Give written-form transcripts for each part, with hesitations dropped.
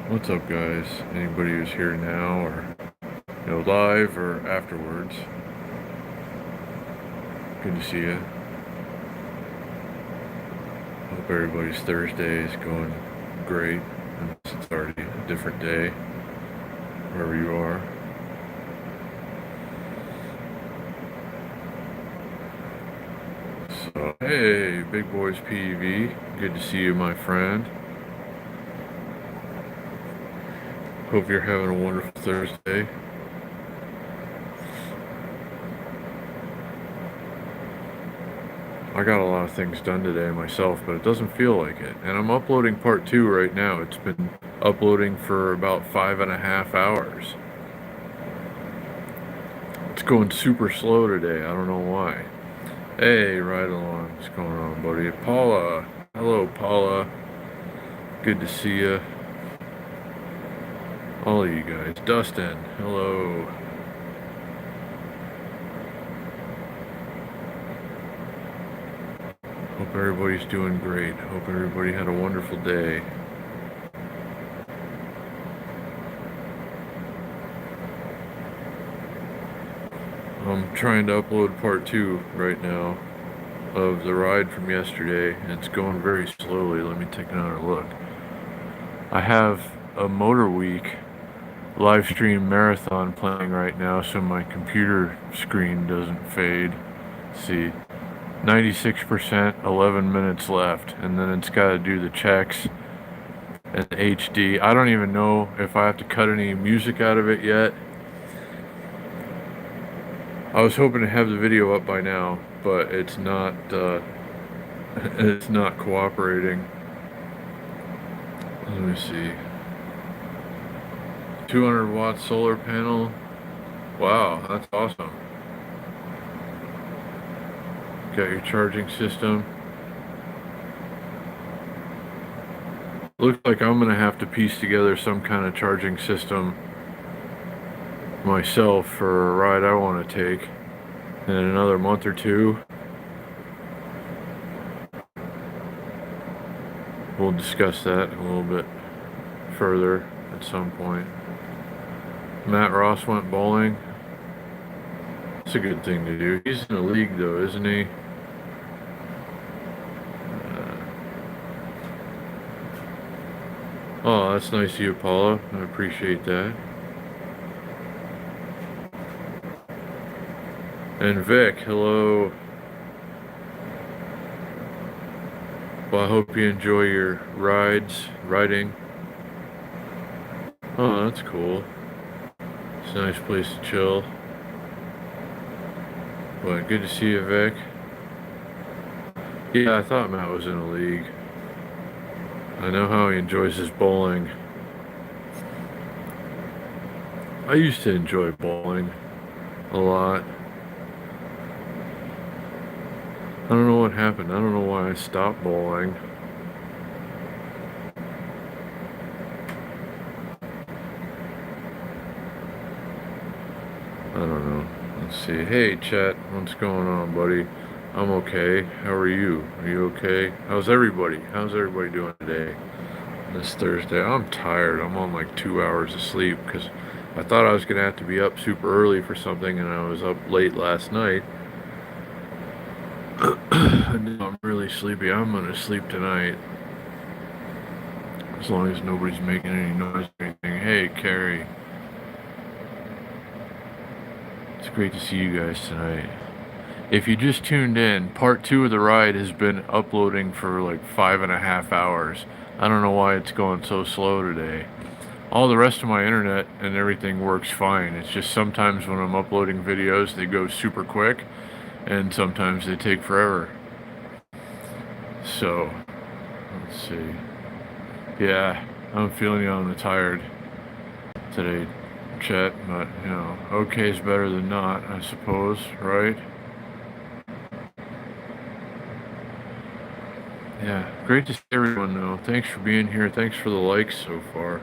What's up, guys? Anybody who's here now or, live or afterwards, good to see you. Hope everybody's Thursday is going great, and it's already a different day, wherever you are. So, hey, Big Boys PEV, good to see you, my friend. Hope you're having a wonderful Thursday. I got a lot of things done today myself, but it doesn't feel like it. And I'm uploading part 2 right now. It's been uploading for about 5.5 hours. It's going super slow today. I don't know why. Hey, right along. What's going on, buddy? Paula. Hello, Paula. Good to see you. All of you guys. Dustin. Hello. Hope everybody's doing great. Hope everybody had a wonderful day. I'm trying to upload part 2 right now of the ride from yesterday, and it's going very slowly. Let me take another look. I have a Motor Week live stream marathon playing right now, so my computer screen doesn't fade. Let's see, 96%, 11 minutes left, and then it's got to do the checks and HD. I don't even know if I have to cut any music out of it yet. I was hoping to have the video up by now, but it's not it's not cooperating. Let me see. 200-watt solar panel. Wow, that's awesome. Got your charging system. Looks like I'm gonna have to piece together some kind of charging system myself for a ride I want to take in another month or two. We'll discuss that a little bit further at some point. Matt Ross went bowling. It's a good thing to do. He's in a league though, isn't he? Oh, that's nice of you, Paula. I appreciate that. And Vic, hello. Well, I hope you enjoy your riding. Oh, that's cool. It's a nice place to chill. But good to see you, Vic. Yeah, I thought Matt was in a league. I know how he enjoys his bowling. I used to enjoy bowling a lot. I don't know what happened. I don't know why I stopped bowling. I don't know. Let's see. Hey, Chet. What's going on, buddy? I'm okay. How are you? Are you okay? How's everybody? How's everybody doing today? This Thursday. I'm tired. I'm on like 2 hours of sleep because I thought I was going to have to be up super early for something, and I was up late last night. I'm really sleepy. I'm gonna sleep tonight. As long as nobody's making any noise or anything. Hey, Carrie. It's great to see you guys tonight. If you just tuned in, part 2 of the ride has been uploading for like 5.5 hours. I don't know why it's going so slow today. All the rest of my internet and everything works fine. It's just sometimes when I'm uploading videos, they go super quick, and sometimes they take forever. So, let's see. Yeah, I'm feeling on the tired today, Chet, but, okay is better than not, I suppose, right? Yeah, great to see everyone, though. Thanks for being here. Thanks for the likes so far.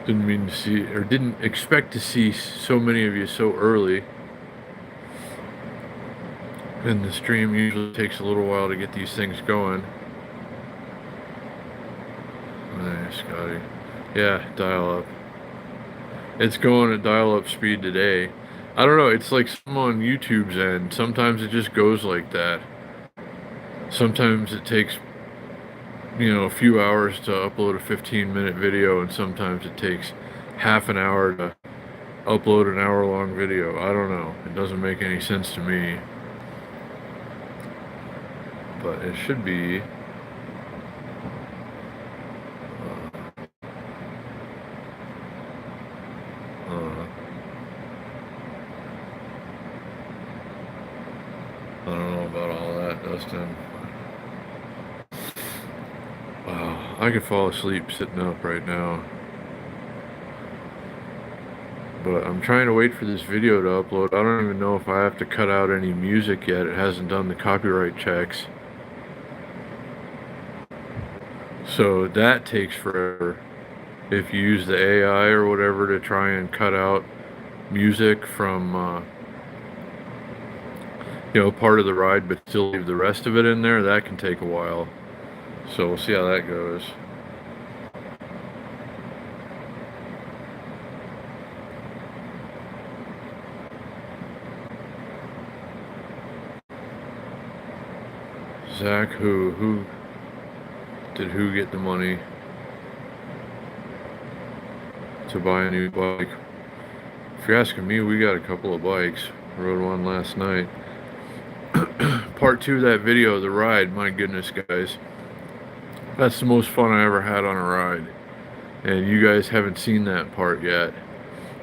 Didn't mean to see, or didn't expect to see so many of you so early. And the stream usually takes a little while to get these things going. Nice, Scotty. Yeah, dial up. It's going at dial up speed today. I don't know, it's like some on YouTube's end. Sometimes it just goes like that. Sometimes it takes, a few hours to upload a 15-minute video, and sometimes it takes half an hour to upload an hour-long video. I don't know. It doesn't make any sense to me. But it should be. Uh, I don't know about all that, Dustin. Wow, I could fall asleep sitting up right now. But I'm trying to wait for this video to upload. I don't even know if I have to cut out any music yet. It hasn't done the copyright checks. So that takes forever. If you use the AI or whatever to try and cut out music from, part of the ride, but still leave the rest of it in there, that can take a while. So we'll see how that goes. Zach, who did who get the money to buy a new bike? If you're asking me, we got a couple of bikes. Rode one last night. Part 2 of that video, the ride, my goodness, guys. That's the most fun I ever had on a ride. And you guys haven't seen that part yet.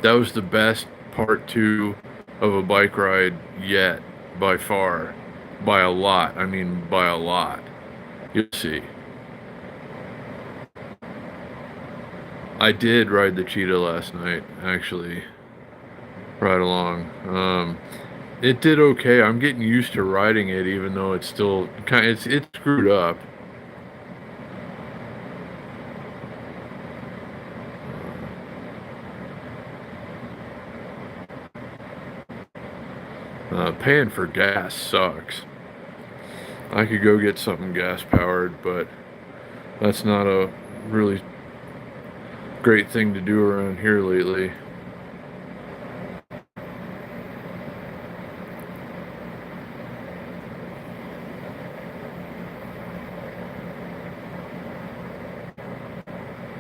That was the best part 2 of a bike ride yet, by far. By a lot. I mean, by a lot. You'll see. I did ride the Cheetah last night, actually. Right along. It did okay. I'm getting used to riding it, even though it's still it's screwed up. Paying for gas sucks. I could go get something gas powered, but that's not a really great thing to do around here lately.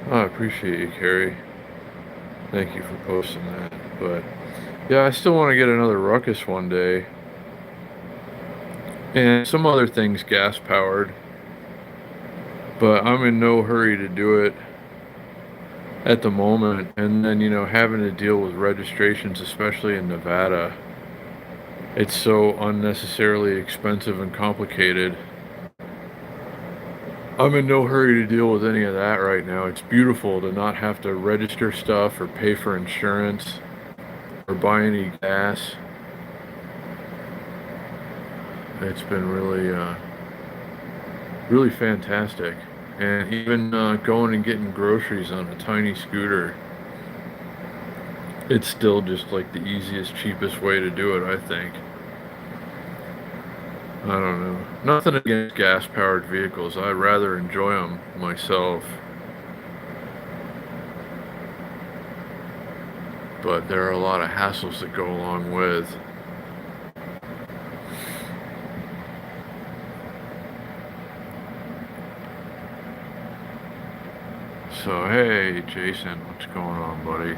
I appreciate you, Carrie. Thank you for posting that. But yeah, I still want to get another Ruckus one day. And some other things gas powered. But I'm in no hurry to do it at the moment. And then, having to deal with registrations, especially in Nevada, it's so unnecessarily expensive and complicated. I'm in no hurry to deal with any of that right now. It's beautiful to not have to register stuff or pay for insurance or buy any gas. It's been really fantastic. And even going and getting groceries on a tiny scooter, it's still just like the easiest, cheapest way to do it, I think. I don't know. Nothing against gas-powered vehicles. I rather enjoy them myself. But there are a lot of hassles that go along with. So, hey, Jason, what's going on, buddy?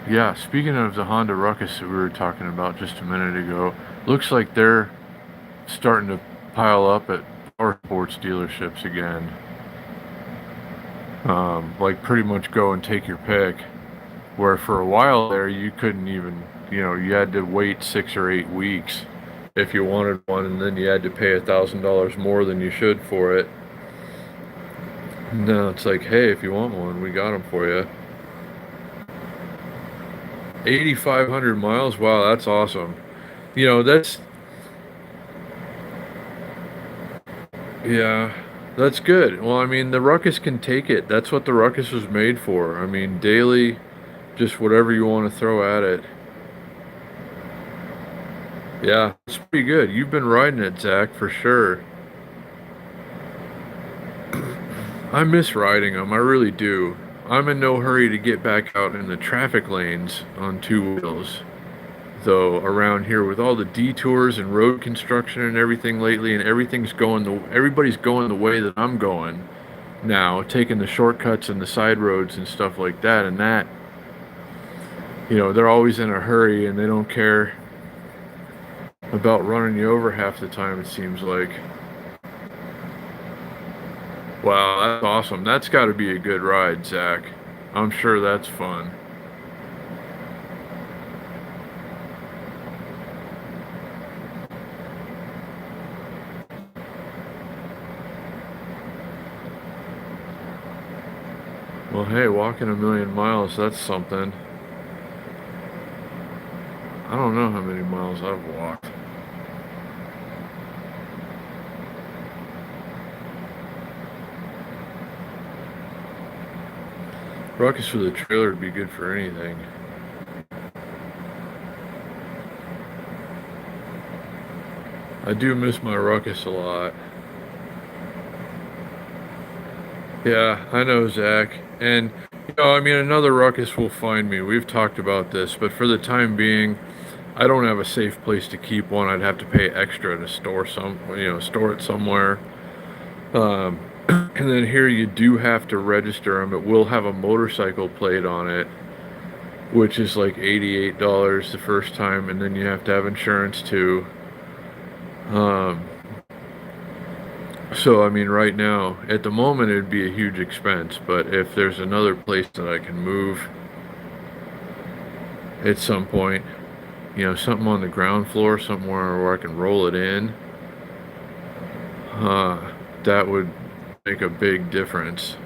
Yeah, speaking of the Honda Ruckus that we were talking about just a minute ago, looks like they're starting to pile up at power sports dealerships again. Like pretty much go and take your pick. Where for a while there, you couldn't even, you had to wait 6 or 8 weeks if you wanted one, and then you had to pay $1,000 more than you should for it. Now it's like, hey, if you want one, we got them for you. 8,500 miles? Wow, that's awesome. Yeah, that's good. Well, I mean, the Ruckus can take it. That's what the Ruckus was made for. I mean, daily, just whatever you want to throw at it. Yeah, it's pretty good. You've been riding it, Zach, for sure. I miss riding them. I really do. I'm in no hurry to get back out in the traffic lanes on two wheels. Though around here with all the detours and road construction and everything lately, and everybody's going the way that I'm going now, taking the shortcuts and the side roads and stuff like that, and that, they're always in a hurry and they don't care about running you over half the time, it seems like. Wow, that's awesome. That's got to be a good ride, Zach. I'm sure that's fun. Well, hey, walking a million miles, that's something. I don't know how many miles I've walked. Ruckus for the trailer would be good for anything. I do miss my ruckus a lot. Yeah, I know, Zach. And, I mean, another ruckus will find me. We've talked about this, but for the time being, I don't have a safe place to keep one. I'd have to pay extra to store it somewhere. And then here you do have to register them. It will have a motorcycle plate on it, which is like $88 the first time, and then you have to have insurance too. So, I mean, right now, at the moment, it'd be a huge expense, but if there's another place that I can move at some point, something on the ground floor, somewhere where I can roll it in, that would make a big difference.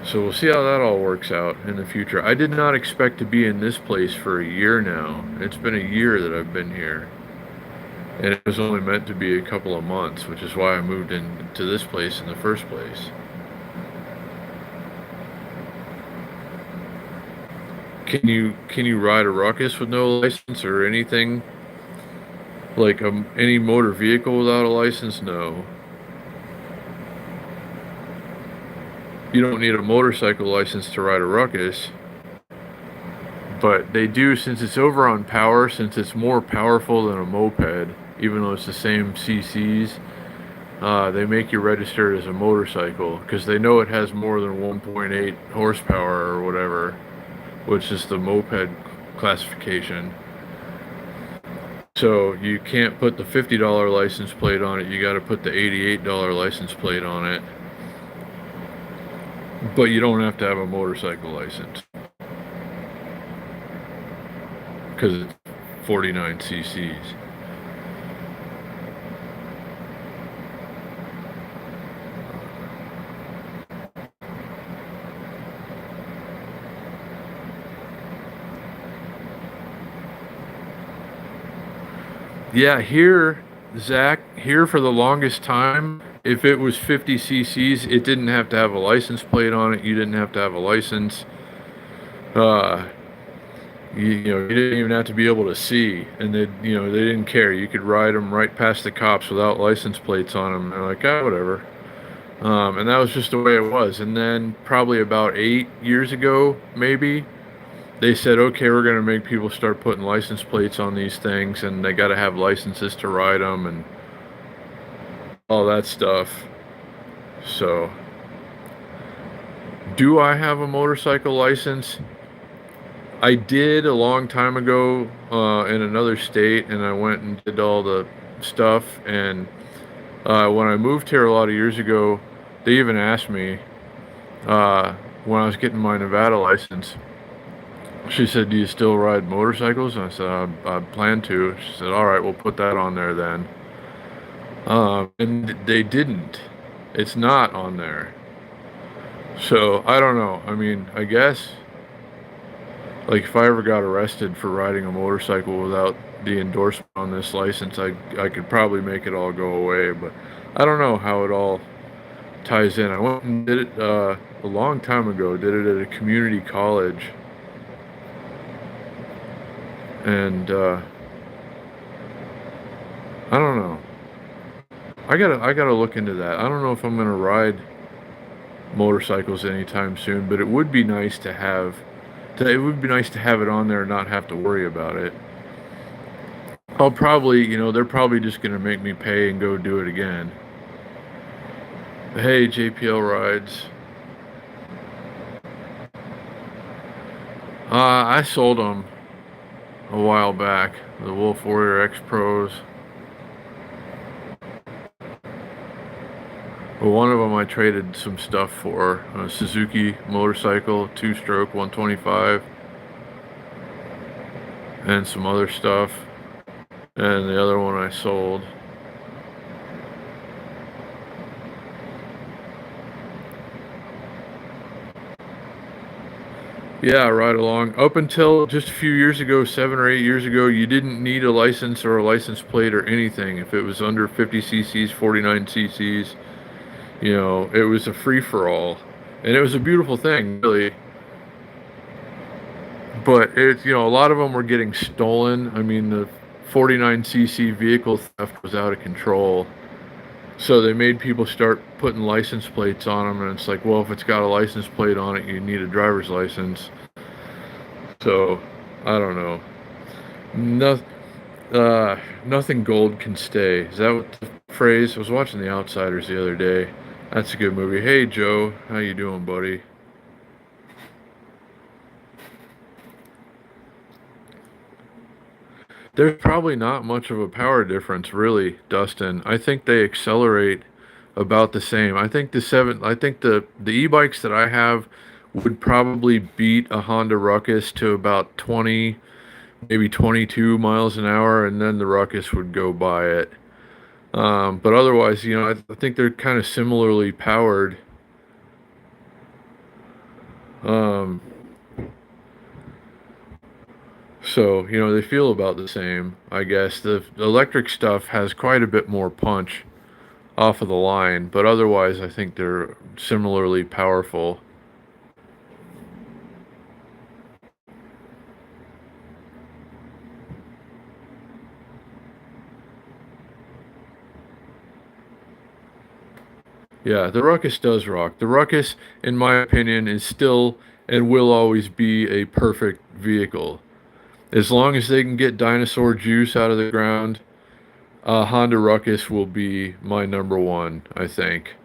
So we'll see how that all works out in the future. I did not expect to be in this place for a year now. It's been a year that I've been here. And it was only meant to be a couple of months, which is why I moved into this place in the first place. Can you ride a ruckus with no license or anything? Like any motor vehicle without a license? No. You don't need a motorcycle license to ride a ruckus. But they do, since it's over on power, since it's more powerful than a moped, even though it's the same CCs, they make you register it as a motorcycle because they know it has more than 1.8 horsepower or whatever, which is the moped classification. So you can't put the $50 license plate on it, you got to put the $88 license plate on it. But you don't have to have a motorcycle license because it's 49 cc's. Yeah, Zach, here for the longest time, if it was 50 cc's, it didn't have to have a license plate on it. You didn't have to have a license. You didn't even have to be able to see, and they didn't care. You could ride them right past the cops without license plates on them. They're like, whatever. And that was just the way it was. And then probably about 8 years ago, maybe, they said, okay, we're going to make people start putting license plates on these things, and they got to have licenses to ride them and all that stuff. So, do I have a motorcycle license? I did a long time ago in another state, and I went and did all the stuff. And when I moved here a lot of years ago, they even asked me when I was getting my Nevada license. She said, "Do you still ride motorcycles?" And I said, "I plan to." She said, "All right, we'll put that on there then." And they didn't. It's not on there. So I don't know. I mean, I guess, like, if I ever got arrested for riding a motorcycle without the endorsement on this license, I could probably make it all go away. But I don't know how it all ties in. I went and did it a long time ago. Did it at a community college. And I don't know. I gotta look into that. I don't know if I'm gonna ride motorcycles anytime soon, but it would be nice to have. It would be nice to have it on there and not have to worry about it. I'll probably, they're probably just gonna make me pay and go do it again. Hey, JPL rides. I sold them a while back. The Wolf Warrior X Pros. Well, one of them I traded some stuff for a Suzuki motorcycle, two-stroke 125, and some other stuff. And the other one I sold. Yeah, right along. Up until just a few years ago, 7 or 8 years ago, you didn't need a license or a license plate or anything. If it was under 50 cc's, 49 cc's, it was a free-for-all. And it was a beautiful thing, really. But a lot of them were getting stolen. I mean, the 49cc vehicle theft was out of control. So they made people start putting license plates on them, and it's like, well, if it's got a license plate on it, you need a driver's license. So, I don't know. No, nothing gold can stay. Is that what the phrase? I was watching The Outsiders the other day. That's a good movie. Hey, Joe. How you doing, buddy? There's probably not much of a power difference, really, Dustin. I think they accelerate about the same. I think the e-bikes that I have would probably beat a Honda Ruckus to about 20, maybe 22 miles an hour, and then the Ruckus would go by it. But otherwise, I think they're kind of similarly powered. Um, so, they feel about the same, I guess. The electric stuff has quite a bit more punch off of the line, but otherwise, I think they're similarly powerful. Yeah, the Ruckus does rock. The Ruckus, in my opinion, is still and will always be a perfect vehicle. As long as they can get dinosaur juice out of the ground, Honda Ruckus will be my number one, I think.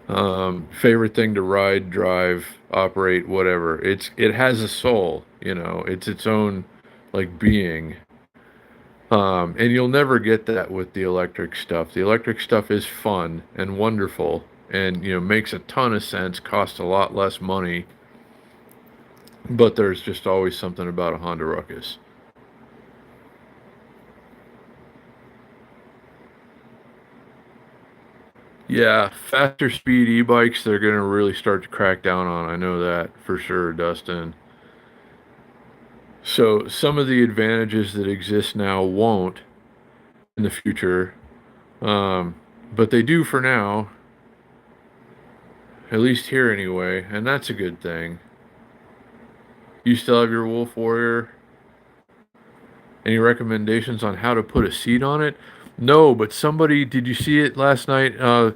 Favorite thing to ride, drive, operate, whatever. It has a soul, It's its own like being. And you'll never get that with the electric stuff. The electric stuff is fun and wonderful and, makes a ton of sense, costs a lot less money, but there's just always something about a Honda Ruckus. Yeah, faster speed e-bikes, they're going to really start to crack down on. I know that for sure, Dustin. So some of the advantages that exist now won't in the future, um, but they do for now, at least here anyway, and that's a good thing. You still have your Wolf Warrior? Any recommendations on how to put a seat on it? No, but somebody, did you see it last night? Part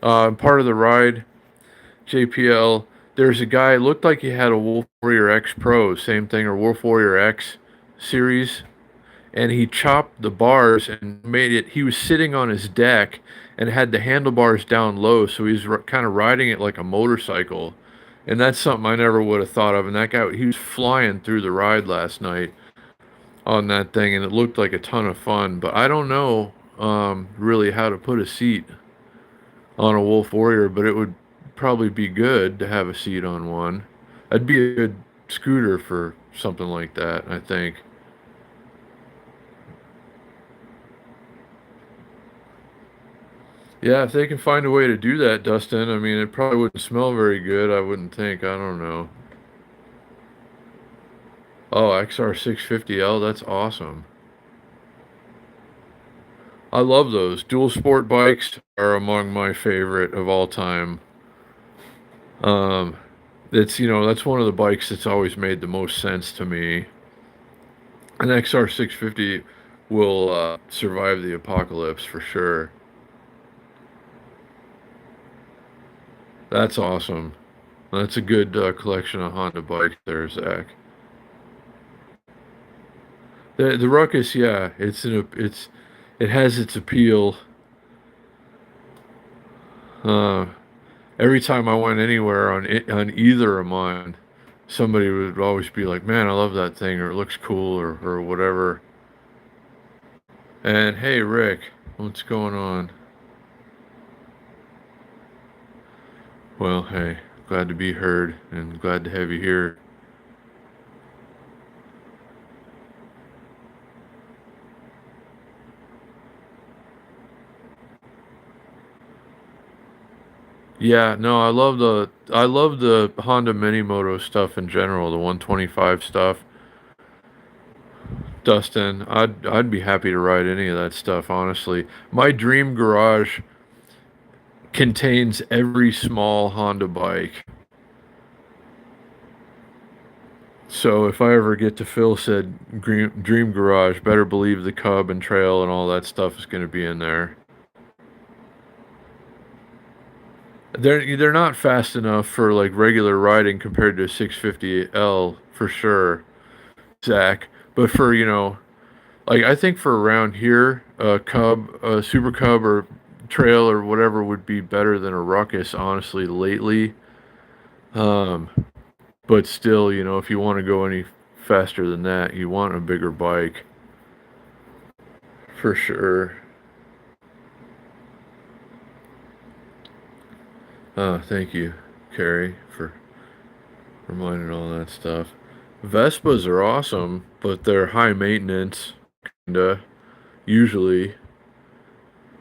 of the ride, JPL. There's a guy, looked like he had a Wolf Warrior X Pro, same thing, or Wolf Warrior X series, and he chopped the bars and made it. He was sitting on his deck and had the handlebars down low, so he's kind of riding it like a motorcycle. And that's something I never would have thought of. And that guy, he was flying through the ride last night on that thing, and it looked like a ton of fun. But I don't know really how to put a seat on a Wolf Warrior, but it would probably be good to have a seat on one. That'd be a good scooter for something like that, I think. Yeah, if they can find a way to do that, Dustin, I mean, it probably wouldn't smell very good, I wouldn't think. I don't know. Oh, XR650L, that's awesome. I love those. Dual sport bikes are among my favorite of all time. Um, that's one of the bikes that's always made the most sense to me. An XR650 will survive the apocalypse for sure. That's awesome. That's a good collection of Honda bikes there, Zach. The Ruckus, yeah, it has its appeal. Uh, every time I went anywhere on either of mine, somebody would always be like, "Man, I love that thing," or "It looks cool," or whatever. And hey, Rick, what's going on? Well, hey, glad to be heard and glad to have you here. Yeah, no, I love the Honda Minimoto stuff in general, the 125 stuff. Dustin, I'd be happy to ride any of that stuff, honestly. My dream garage contains every small Honda bike. So if I ever get to fill said dream garage, better believe the Cub and Trail and all that stuff is going to be in there. They're not fast enough for like regular riding compared to a 650L for sure, Zach. But for like I think for around here, a Cub, a Super Cub or Trail or whatever would be better than a Ruckus, honestly, lately. Um, but still, if you want to go any faster than that, you want a bigger bike for sure. Thank you, Carrie, for reminding all that stuff. Vespas are awesome, but they're high maintenance, kinda, usually,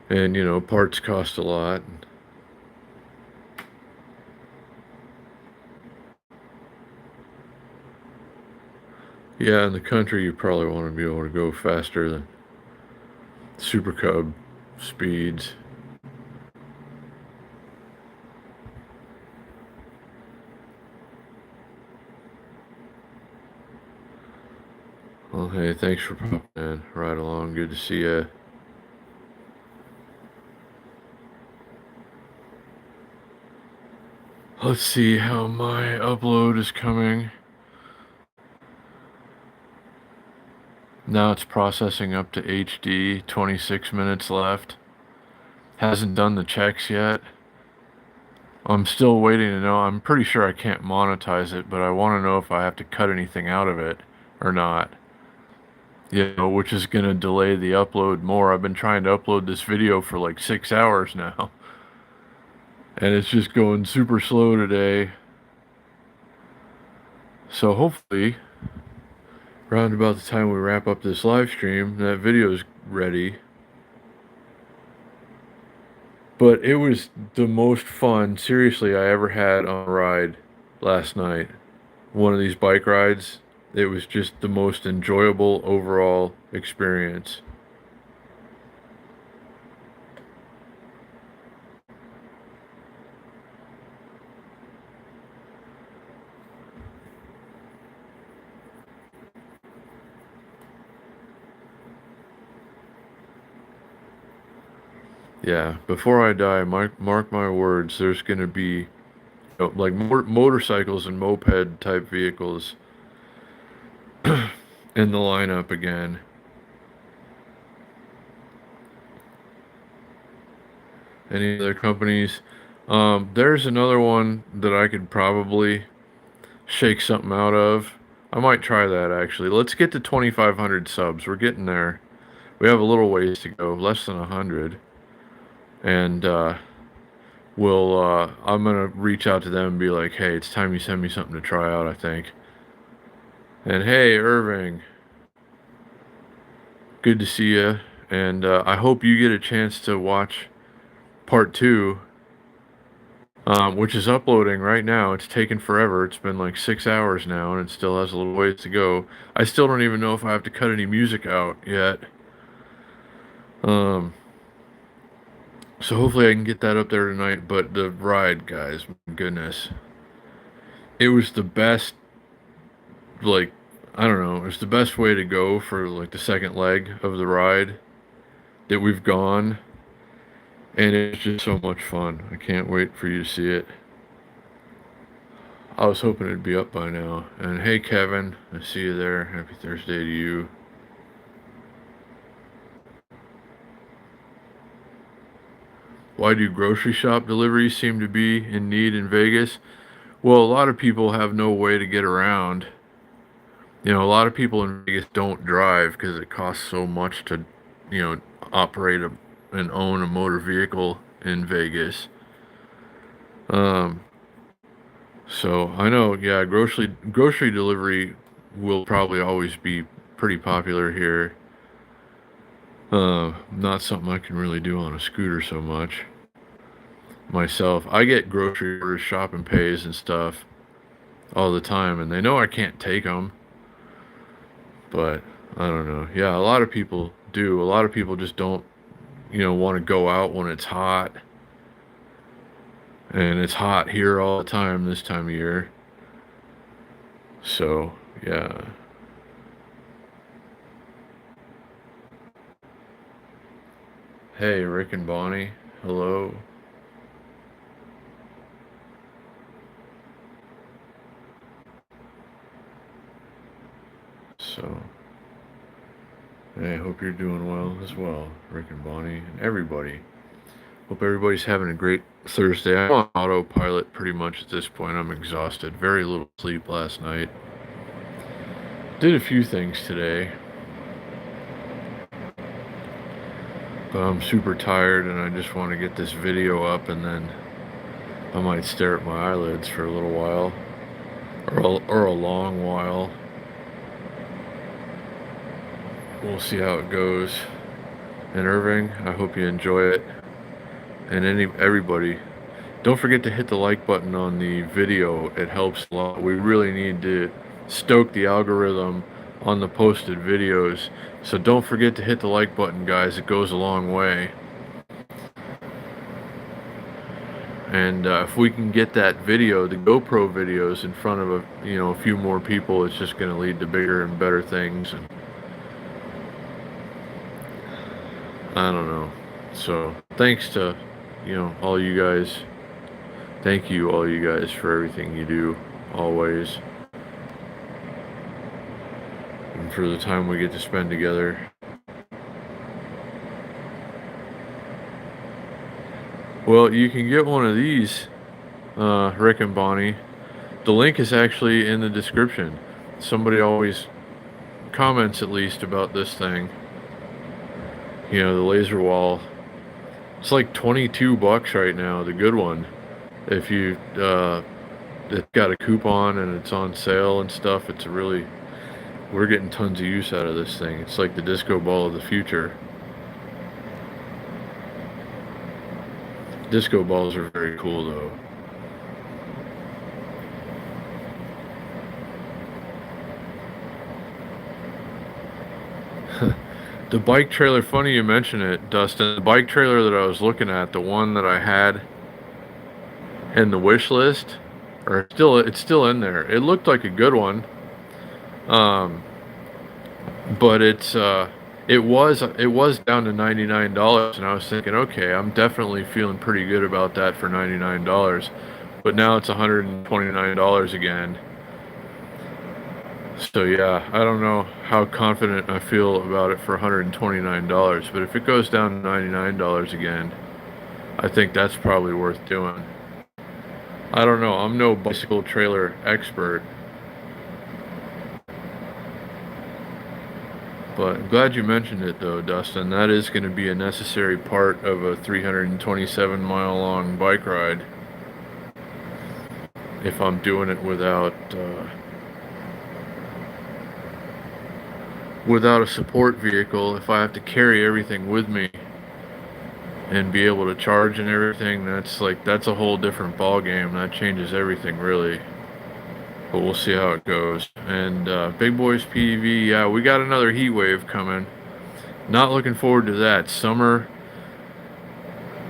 and parts cost a lot. Yeah, in the country, you probably want to be able to go faster than Super Cub speeds. Well, hey, thanks for popping in. Right along. Good to see you. Let's see how my upload is coming. Now it's processing up to HD. 26 minutes left. Hasn't done the checks yet. I'm still waiting to know. I'm pretty sure I can't monetize it, but I want to know if I have to cut anything out of it or not. Which is going to delay the upload more. I've been trying to upload this video for like 6 hours now, and it's just going super slow today. So hopefully, around about the time we wrap up this live stream, that video is ready. But it was the most fun, seriously, I ever had on a ride last night. One of these bike rides. It was just the most enjoyable overall experience. Yeah, before I die, mark my words, there's going to be like motorcycles and moped type vehicles in the lineup again. Any other companies? There's another one that I could probably shake something out of. I might try that actually. Let's get to 2,500 subs. We're getting there. We have a little ways to go, less than 100. And I'm gonna reach out to them and be like, hey, it's time you send me something to try out, I think. And hey, Irving, good to see you. And I hope you get a chance to watch part two, which is uploading right now. It's taken forever. It's been like 6 hours now, and it still has a little ways to go. I still don't even know if I have to cut any music out yet. So hopefully I can get that up there tonight. But the ride, guys, my goodness, it was the best. Like, I don't know, it's the best way to go for like the second leg of the ride that we've gone, and it's just so much fun. I can't wait for you to see it. I was hoping it'd be up by now. And hey, Kevin, I see you there. Happy Thursday to you. Why do grocery shop deliveries seem to be in need in Vegas? Well, a lot of people have no way to get around. You know, a lot of people in Vegas don't drive because it costs so much to, you know, operate and own a motor vehicle in Vegas. Um, so I know, yeah, grocery delivery will probably always be pretty popular here. Not something I can really do on a scooter so much myself. I get grocery orders, shop and pays and stuff all the time, and they know I can't take them, but I don't know. Yeah, a lot of people do. A lot of people just don't, you know, want to go out when it's hot, and it's hot here all the time this time of year. So, yeah. Hey, Rick and Bonnie. Hello. So, hey, I hope you're doing well as well, Rick and Bonnie, and everybody. Hope everybody's having a great Thursday. I'm on autopilot pretty much at this point. I'm exhausted. Very little sleep last night. Did a few things today. But I'm super tired and I just want to get this video up, and then I might stare at my eyelids for a little while. Or a long while. We'll see how it goes. And Irving, I hope you enjoy it. And everybody, don't forget to hit the like button on the video. It helps a lot. We really need to stoke the algorithm on the posted videos. So don't forget to hit the like button, guys. It goes a long way. And if we can get that video, the GoPro videos, in front of a few more people, it's just going to lead to bigger and better things. And I don't know. So thanks to all you guys. Thank you, all you guys, for everything you do, always. And for the time we get to spend together. Well, you can get one of these, Rick and Bonnie. The link is actually in the description. Somebody always comments, at least, about this thing. You know, the laser wall. It's like $22 right now, the good one. If you, it's got a coupon and it's on sale and stuff, we're getting tons of use out of this thing. It's like the disco ball of the future. Disco balls are very cool, though. The bike trailer, funny you mention it, Dustin. The bike trailer that I was looking at, the one that I had in the wish list, it's still in there. It looked like a good one, but it was down to $99, and I was thinking, okay, I'm definitely feeling pretty good about that for $99, but now it's $129 again. So yeah, I don't know how confident I feel about it for $129, but if it goes down to $99 again, I think that's probably worth doing. I don't know, I'm no bicycle trailer expert, but I'm glad you mentioned it though, Dustin. That is going to be a necessary part of a 327-mile long bike ride if I'm doing it without a support vehicle. If I have to carry everything with me and be able to charge and everything, that's a whole different ball game. That changes everything, really. But we'll see how it goes. And Big Boys PV, yeah, we got another heat wave coming. Not looking forward to that. Summer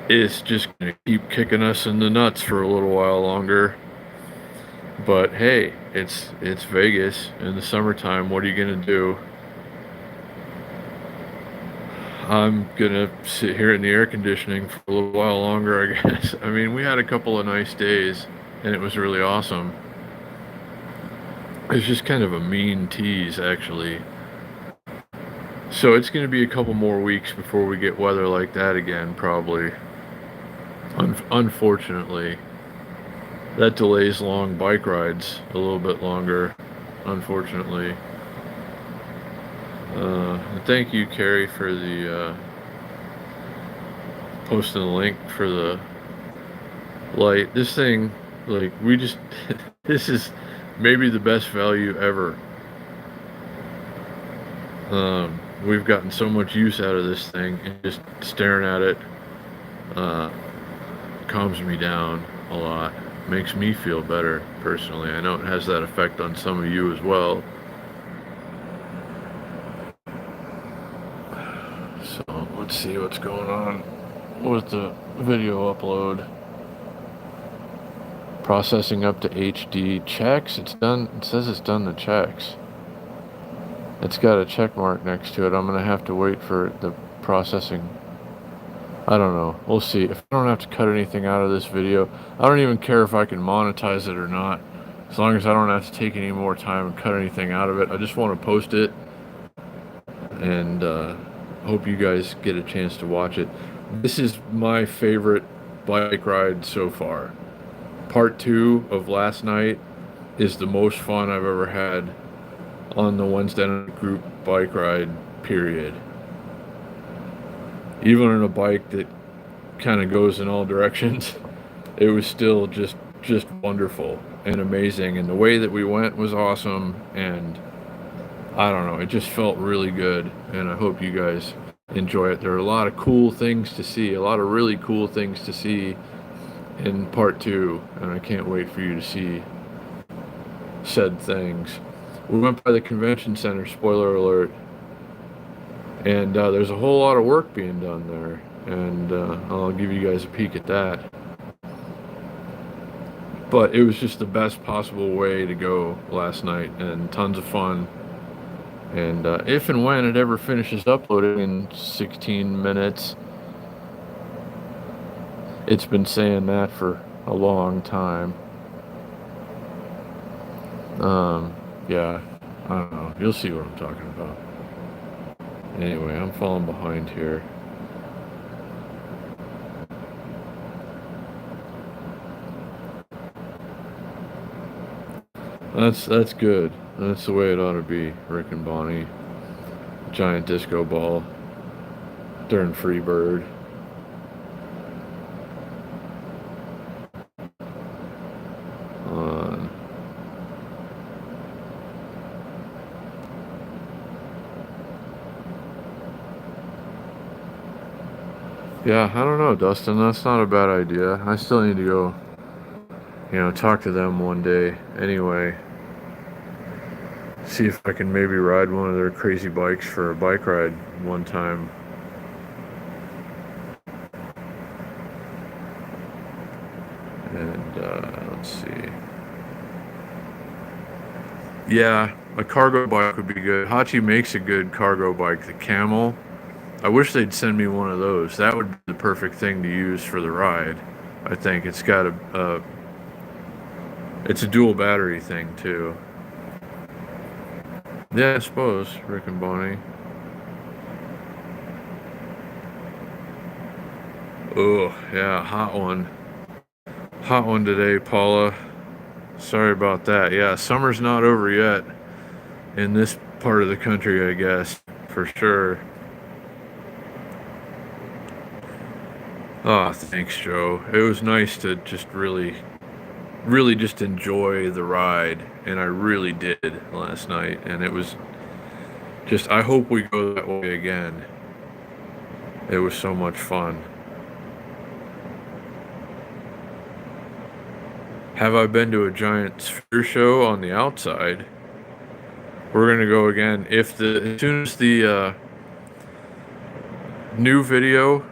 is just gonna keep kicking us in the nuts for a little while longer. But hey, it's Vegas in the summertime. What are you gonna do? I'm gonna sit here in the air conditioning for a little while longer, I guess. I mean, we had a couple of nice days, and it was really awesome. It's just kind of a mean tease, actually. So it's going to be a couple more weeks before we get weather like that again, probably. Unfortunately, that delays long bike rides a little bit longer, unfortunately. Thank you, Carrie, for the posting the link for the light. This thing, like, we just, this is maybe the best value ever. We've gotten so much use out of this thing, and just staring at it uh, calms me down a lot. Makes me feel better, personally. I know it has that effect on some of you as well. So, let's see what's going on with the video upload. Processing up to HD. Checks, it's done. It says it's done the checks. It's got a check mark next to it. I'm gonna have to wait for the processing. I don't know. We'll see. If I don't have to cut anything out of this video, I don't even care if I can monetize it or not. As long as I don't have to take any more time and cut anything out of it. I just want to post it. And hope you guys get a chance to watch it. This is my favorite bike ride so far. Part 2 of last night is the most fun I've ever had on the Wednesday night group bike ride, period. Even on a bike that kind of goes in all directions, it was still just wonderful and amazing. And the way that we went was awesome. And I don't know, it just felt really good. And I hope you guys enjoy it. There are a lot of cool things to see, a lot of really cool things to see in part 2. And I can't wait for you to see said things. We went by the convention center, spoiler alert, and there's a whole lot of work being done there, and I'll give you guys a peek at that. But it was just the best possible way to go last night, and tons of fun. And if and when it ever finishes uploading in 16 minutes, it's been saying that for a long time. Yeah, I don't know. You'll see what I'm talking about. Anyway, I'm falling behind here. That's good. That's the way it ought to be, Rick and Bonnie. Giant disco ball. Darn Freebird. Yeah, I don't know, Dustin. That's not a bad idea. I still need to go, talk to them one day anyway. See if I can maybe ride one of their crazy bikes for a bike ride one time. And let's see. Yeah, a cargo bike would be good. Hachi makes a good cargo bike, the Camel. I wish they'd send me one of those. That would be the perfect thing to use for the ride. I think it's got it's a dual battery thing too. Yeah, I suppose, Rick and Bonnie. Oh, yeah, hot one. Hot one today, Paula. Sorry about that. Yeah, summer's not over yet in this part of the country, I guess, for sure. Oh, thanks, Joe. It was nice to just really just enjoy the ride, and I really did last night, and it was just, I hope we go that way again. It was so much fun. Have I been to a giant sphere show on the outside? We're gonna go again. As soon as the new video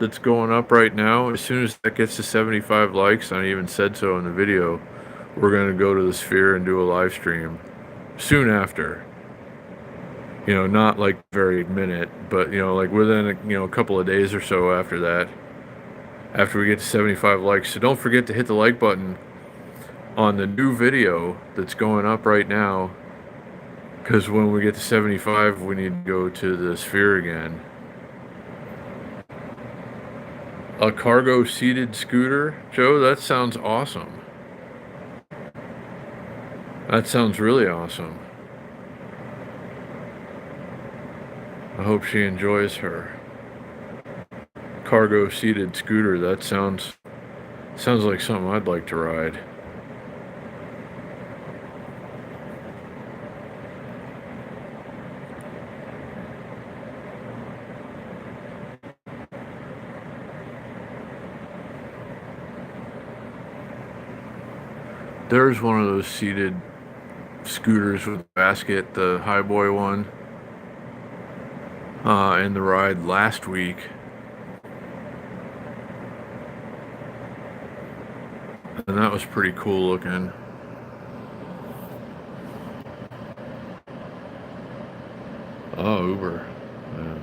that's going up right now, as soon as that gets to 75 likes, I even said so in the video, we're gonna go to the sphere and do a live stream soon after. Not like very minute, but like within a couple of days or so after that, after we get to 75 likes. So don't forget to hit the like button. on the new video that's going up right now, because when we get to 75, we need to go to the sphere again. A cargo seated scooter? Joe, that sounds awesome. That sounds really awesome. I hope she enjoys her cargo seated scooter. That sounds like something I'd like to ride. There's one of those seated scooters with a basket, the Highboy one, in the ride last week. And that was pretty cool looking. Oh, Uber. Yeah.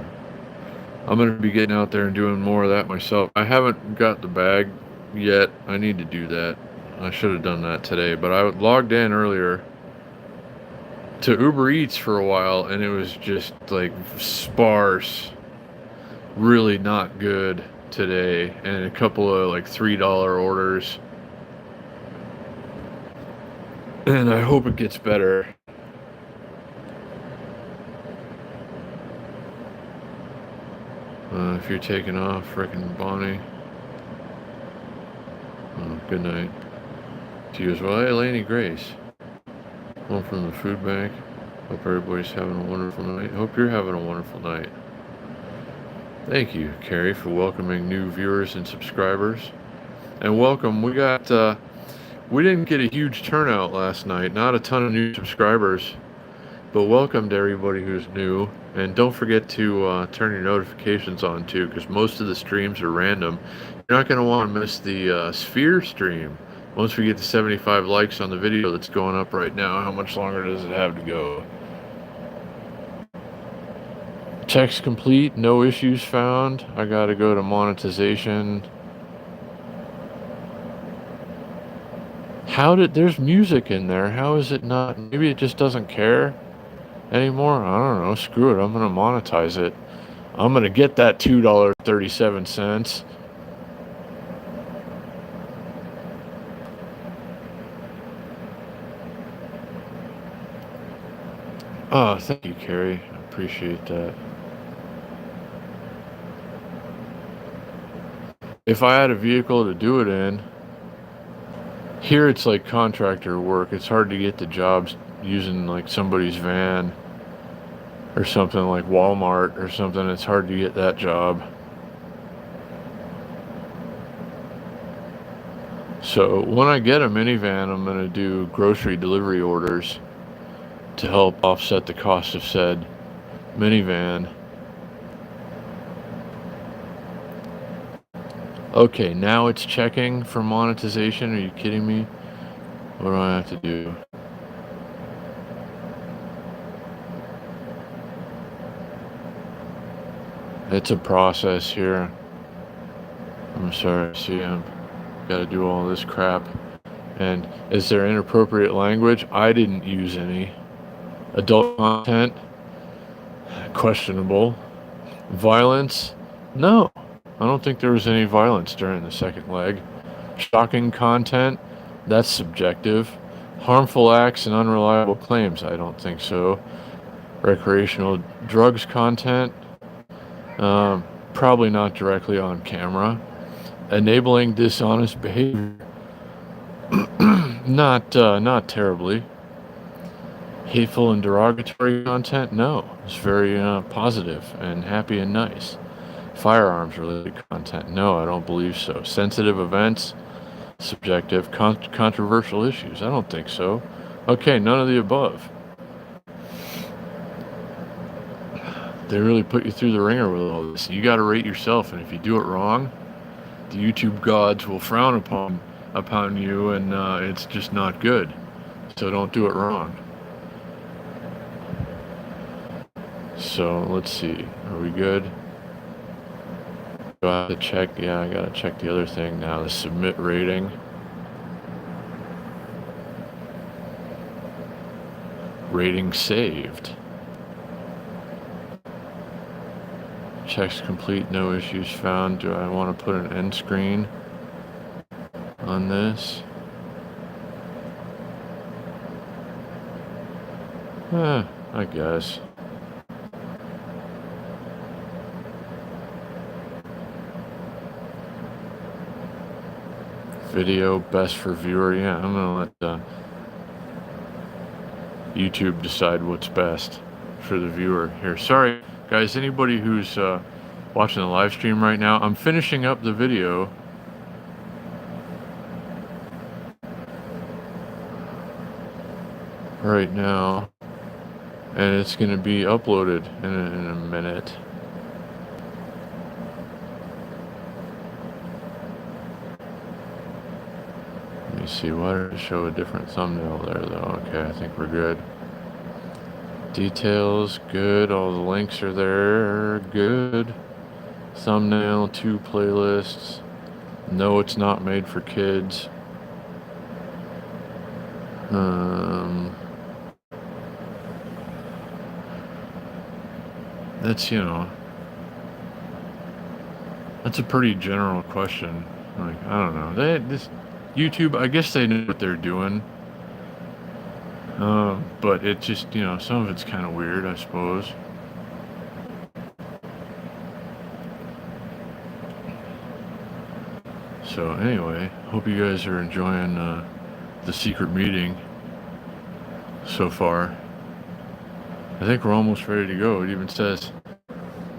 I'm going to be getting out there and doing more of that myself. I haven't got the bag yet. I need to do that. I should have done that today, but I logged in earlier to Uber Eats for a while, and it was just like sparse, really not good today, and a couple of like $3 orders. And I hope it gets better. If you're taking off, frickin' Bonnie. Oh, good night to you as well. Hey, Laney Grace. Home from the food bank. Hope everybody's having a wonderful night. Hope you're having a wonderful night. Thank you, Carrie, for welcoming new viewers and subscribers. And welcome. We didn't get a huge turnout last night. Not a ton of new subscribers. But welcome to everybody who's new. And don't forget to turn your notifications on too, because most of the streams are random. You're not going to want to miss the Sphere stream. Once we get to 75 likes on the video that's going up right now, how much longer does it have to go? Text complete, no issues found. I got to go to monetization. There's music in there. How is it not? Maybe it just doesn't care anymore. I don't know. Screw it. I'm going to monetize it. I'm going to get that $2.37. Oh, thank you, Carrie. I appreciate that. If I had a vehicle to do it in, here it's like contractor work. It's hard to get the jobs using like somebody's van or something like Walmart or something. It's hard to get that job. So when I get a minivan, I'm going to do grocery delivery orders to help offset the cost of said minivan. Okay, now it's checking for monetization. Are you kidding me? What do I have to do? It's a process here. I'm sorry, see, I've got to do all this crap. And is there inappropriate language? I didn't use any. Adult content? Questionable. Violence? No. I don't think there was any violence during the second leg. Shocking content? That's subjective. Harmful acts and unreliable claims? I don't think so. Recreational drugs content? Probably not directly on camera. Enabling dishonest behavior? Not terribly. Hateful and derogatory content? No. It's very positive and happy and nice. Firearms related content? No, I don't believe so. Sensitive events? Subjective. Controversial issues? I don't think so. Okay, none of the above. They really put you through the ringer with all this. You got to rate yourself, and if you do it wrong, the YouTube gods will frown upon you, and it's just not good. So don't do it wrong. So let's see. Are we good? Do I have to check? Yeah, I gotta check the other thing now. The submit rating. Rating saved. Checks complete, no issues found. Do I want to put an end screen on this? I guess. Video best for viewer. Yeah, I'm gonna let YouTube decide what's best for the viewer here. Sorry, guys. Anybody who's watching the live stream right now, I'm finishing up the video. Right now, and it's going to be uploaded in a minute. Let me see, why did it show a different thumbnail there though? Okay, I think we're good. Details, good. All the links are there, good. Thumbnail, 2 playlists. No, it's not made for kids. That's, that's a pretty general question. Like, I don't know. This YouTube, I guess they know what they're doing. But it just, some of it's kind of weird, I suppose. So anyway, hope you guys are enjoying the secret meeting so far. I think we're almost ready to go. It even says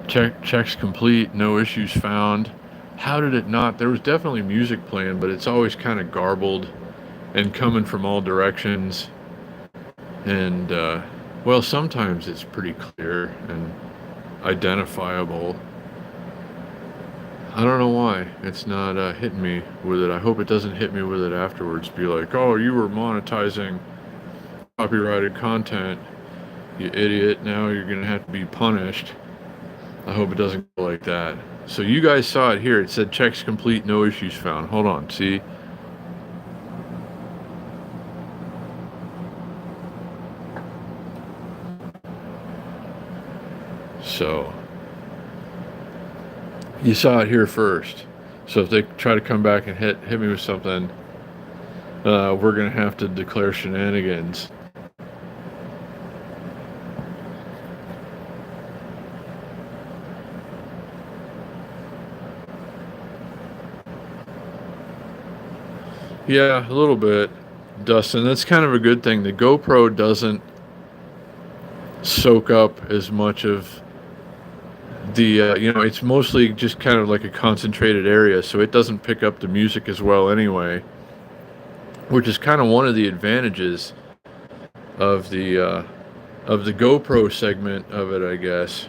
checks complete, no issues found. How did it not? There was definitely music playing, but it's always kind of garbled and coming from all directions. And well, sometimes it's pretty clear and identifiable. I don't know why it's not hitting me with it. I hope it doesn't hit me with it afterwards. Be like, oh, you were monetizing copyrighted content, you idiot. Now you're gonna have to be punished. I hope it doesn't go like that. So you guys saw it here. It said checks complete, no issues found. Hold on, see? So you saw it here first. So if they try to come back and hit me with something, we're gonna have to declare shenanigans. Yeah, a little bit, Dustin. That's kind of a good thing. The GoPro doesn't soak up as much of the, it's mostly just kind of like a concentrated area, so it doesn't pick up the music as well anyway, which is kind of one of the advantages of the GoPro segment of it, I guess.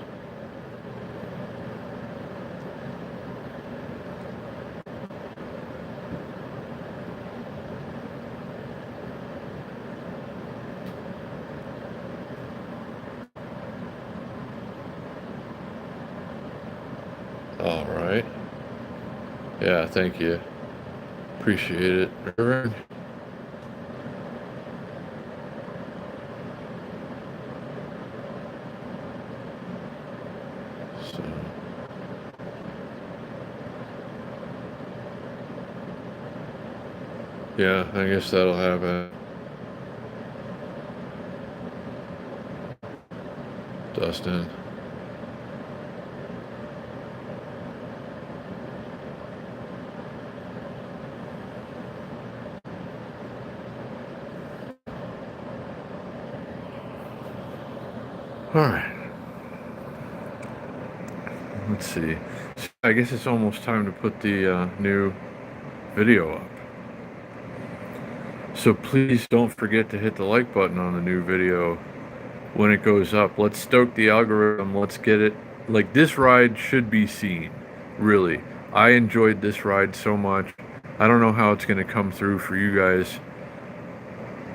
All right. Yeah, thank you. Appreciate it, Reverend. So, yeah, I guess that'll happen. Dustin. All right. Let's see. I guess it's almost time to put the new video up. So please don't forget to hit the like button on the new video when it goes up. Let's stoke the algorithm. Let's get it. Like, this ride should be seen. Really. I enjoyed this ride so much. I don't know how it's going to come through for you guys,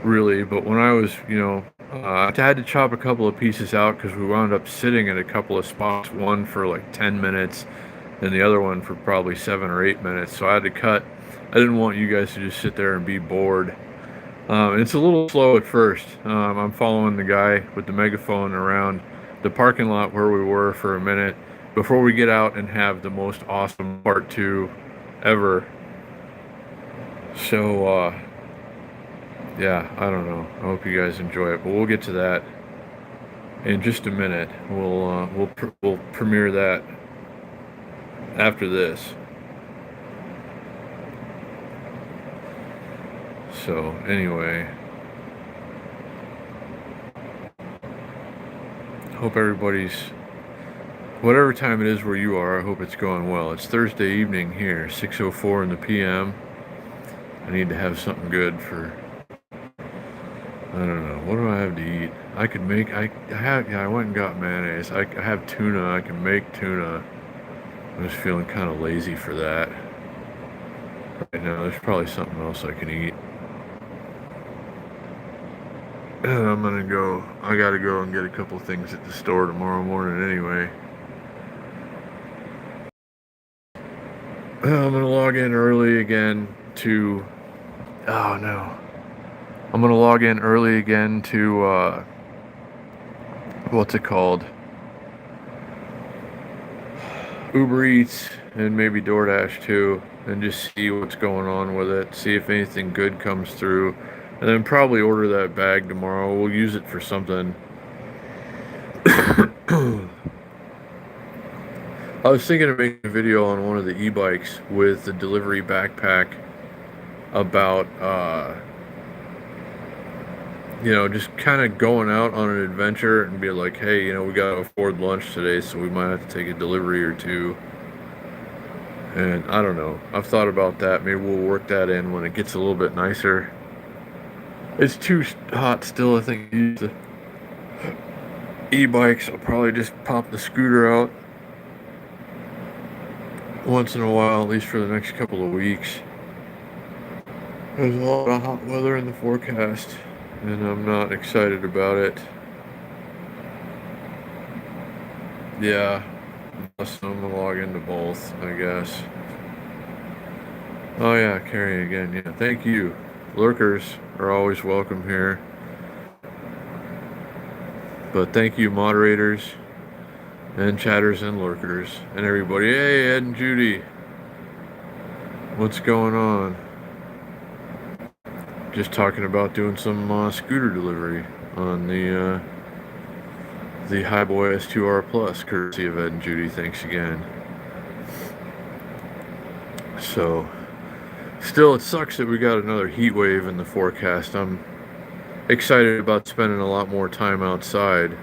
really, but when I was, I had to chop a couple of pieces out because we wound up sitting at a couple of spots, one for like 10 minutes and the other one for probably 7 or 8 minutes. So I had to cut. I didn't want you guys to just sit there and be bored It's a little slow at first. I'm following the guy with the megaphone around the parking lot where we were for a minute before we get out and have the most awesome part two ever. So, yeah, I don't know. I hope you guys enjoy it, but we'll get to that in just a minute. We'll premiere that after this. So anyway, hope everybody's whatever time it is where you are. I hope it's going well. It's Thursday evening here, 6:04 in the p.m. I need to have something good for. I don't know. What do I have to eat? I could make. I went and got mayonnaise. I have tuna. I can make tuna. I'm just feeling kind of lazy for that. Right now, there's probably something else I can eat. And I'm gonna go. I gotta go and get a couple things at the store tomorrow morning anyway. I'm gonna log in early again to. Oh no. I'm gonna log in early again to what's it called? Uber Eats and maybe DoorDash too, and just see what's going on with it. See if anything good comes through, and then probably order that bag tomorrow. We'll use it for something. I was thinking of making a video on one of the e-bikes with the delivery backpack about just kind of going out on an adventure and be like, hey, we got to afford lunch today, so we might have to take a delivery or two. And I don't know. I've thought about that. Maybe we'll work that in when it gets a little bit nicer. It's too hot still, I think. Use the e-bikes. I'll probably just pop the scooter out once in a while, at least for the next couple of weeks. There's a lot of hot weather in the forecast, and I'm not excited about it. Yeah, unless I'm gonna log into both, I guess. Oh yeah, Carrie again. Yeah, thank you. Lurkers are always welcome here. But thank you, moderators, and chatters and lurkers, and everybody. Hey, Ed and Judy. What's going on? Just talking about doing some scooter delivery on the Highboy S2R Plus, courtesy of Ed and Judy. Thanks again. So, still, it sucks that we got another heat wave in the forecast. I'm excited about spending a lot more time outside,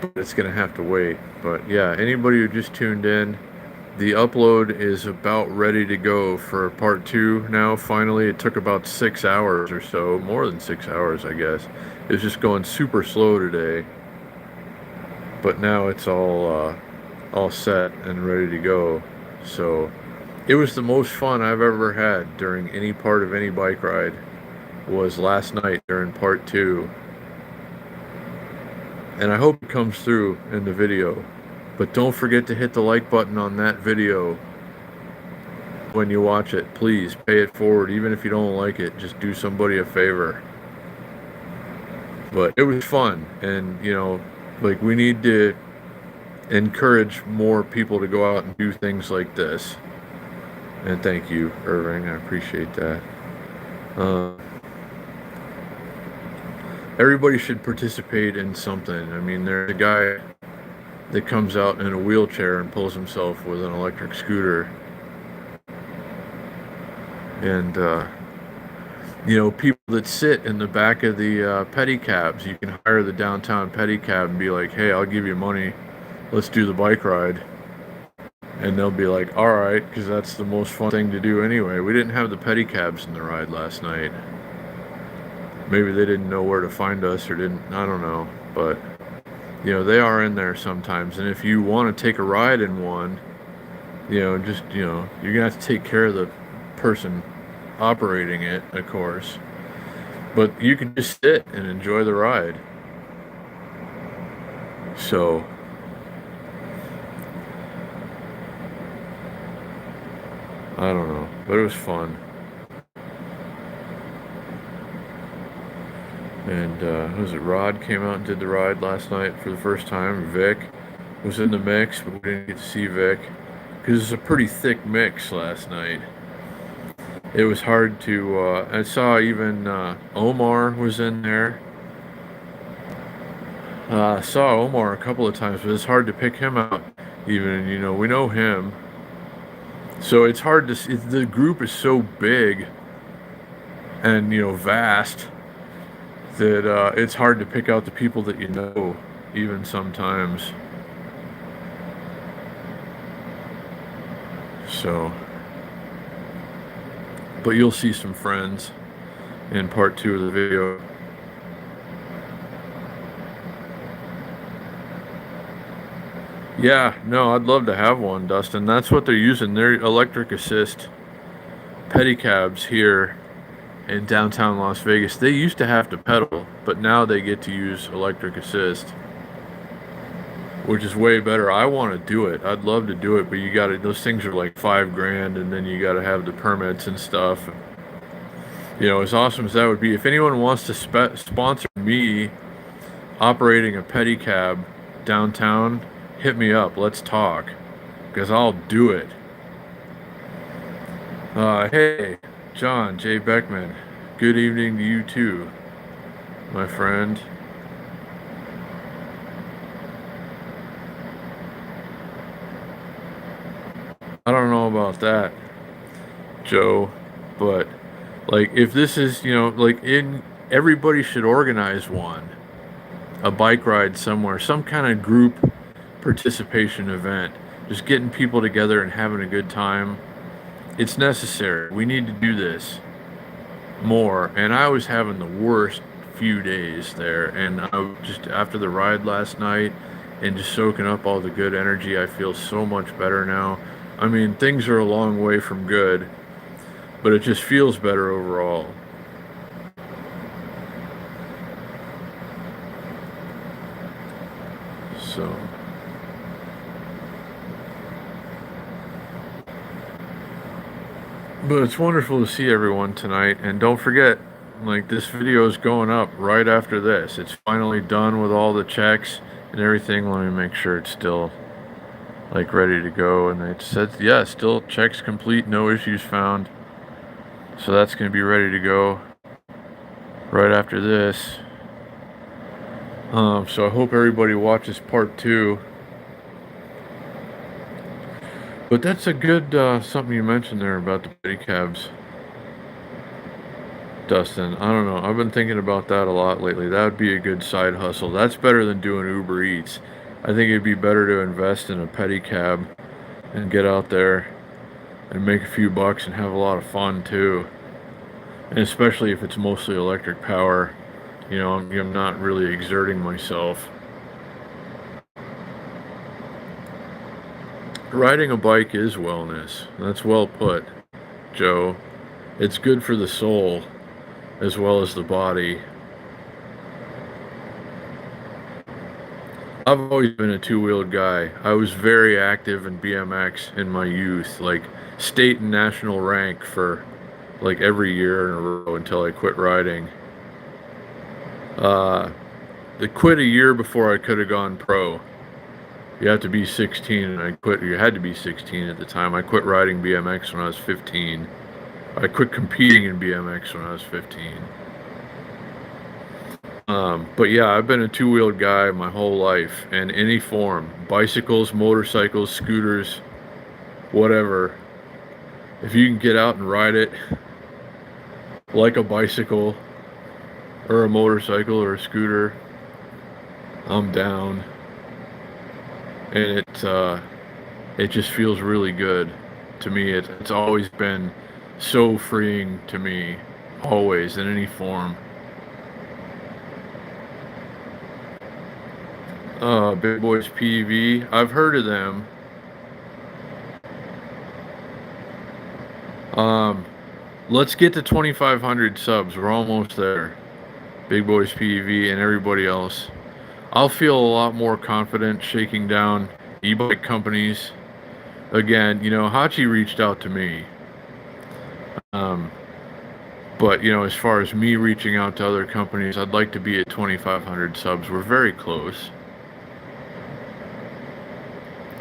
but it's gonna have to wait. But yeah, anybody who just tuned in, the upload is about ready to go for part two now. Finally, it took about 6 hours or so, more than 6 hours, I guess. It's just going super slow today, but now it's all set and ready to go. So it was the most fun I've ever had during any part of any bike ride was last night during part two. And I hope it comes through in the video. But don't forget to hit the like button on that video when you watch it. Please pay it forward. Even if you don't like it, just do somebody a favor. But it was fun. And, we need to encourage more people to go out and do things like this. And thank you, Irving. I appreciate that. Everybody should participate in something. I mean, there's a guy that comes out in a wheelchair and pulls himself with an electric scooter. And, people that sit in the back of the pedicabs, you can hire the downtown pedicab and be like, hey, I'll give you money. Let's do the bike ride. And they'll be like, all right, because that's the most fun thing to do anyway. We didn't have the pedicabs in the ride last night. Maybe they didn't know where to find us or didn't, I don't know. But, they are in there sometimes. And if you want to take a ride in one, you're going to have to take care of the person operating it, of course. But you can just sit and enjoy the ride. So, I don't know, but it was fun. And was it Rod came out and did the ride last night for the first time. Vic was in the mix, but we didn't get to see Vic because it's a pretty thick mix last night. It was hard to. I saw even Omar was in there. I saw Omar a couple of times, but it's hard to pick him out. Even we know him, so it's hard to. The group is so big and vast that it's hard to pick out the people that you know, even sometimes. So, but you'll see some friends in part 2 of the video. Yeah, no, I'd love to have one, Dustin. That's what they're using. They're electric assist pedicabs here in downtown Las Vegas. They used to have to pedal, but now they get to use electric assist, which is way better. I want to do it. I'd love to do it, but those things are like $5,000, and then you got to have the permits and stuff. As awesome as that would be, if anyone wants to sponsor me operating a pedicab downtown, hit me up. Let's talk, because I'll do it. Hey, John J. Beckman. Good evening to you too, my friend. I don't know about that, Joe, but like if this is, everybody should organize a bike ride somewhere, some kind of group participation event, just getting people together and having a good time. It's necessary. We need to do this more. And I was having the worst few days there, and I just after the ride last night and just soaking up all the good energy, I feel so much better now. I mean, things are a long way from good, but it just feels better overall. So, but it's wonderful to see everyone tonight, and don't forget, like, this video is going up right after this. It's finally done with all the checks and everything. Let me make sure it's still like ready to go, and it says, yeah, still checks complete, no issues found. So that's going to be ready to go right after this. So I hope everybody watches part 2. But that's a good something you mentioned there about the pedicabs, Dustin. I don't know. I've been thinking about that a lot lately. That would be a good side hustle. That's better than doing Uber Eats. I think it'd be better to invest in a pedicab and get out there and make a few bucks and have a lot of fun too. And especially if it's mostly electric power, I'm not really exerting myself. Riding a bike is wellness. That's well put, Joe. It's good for the soul as well as the body. I've always been a two-wheeled guy. I was very active in BMX in my youth, like state and national rank for like every year in a row until I quit riding. I quit a year before I could have gone pro. You have to be 16, and I quit. You had to be 16 at the time. I quit riding BMX when I was 15. I quit competing in BMX when I was 15. But yeah, I've been a two-wheeled guy my whole life, in any form. Bicycles, motorcycles, scooters, whatever. If you can get out and ride it like a bicycle or a motorcycle or a scooter, I'm down. And it just feels really good to me. It's always been so freeing to me, always, in any form. Big Boys PV, I've heard of them. Let's get to 2,500 subs. We're almost there. Big Boys PV and everybody else. I'll feel a lot more confident shaking down e-bike companies. Again, Hachi reached out to me. But But, as far as me reaching out to other companies, I'd like to be at 2,500 subs. We're very close.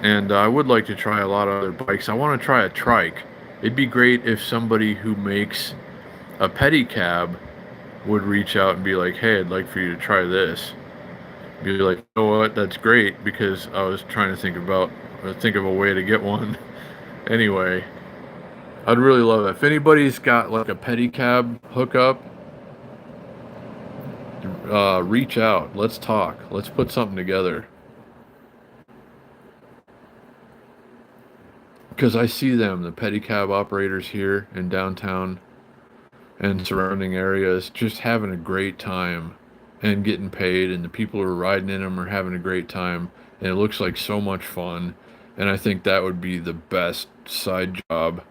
And I would like to try a lot of other bikes. I want to try a trike. It'd be great if somebody who makes a pedicab would reach out and be like, hey, I'd like for you to try this. Be like, you know what, that's great, because I was trying to think of a way to get one. Anyway, I'd really love it. If anybody's got like a pedicab hookup, reach out. Let's talk. Let's put something together. Because I see them, the pedicab operators here in downtown and surrounding areas, just having a great time and getting paid, and the people who are riding in them are having a great time, and it looks like so much fun. And I think that would be the best side job.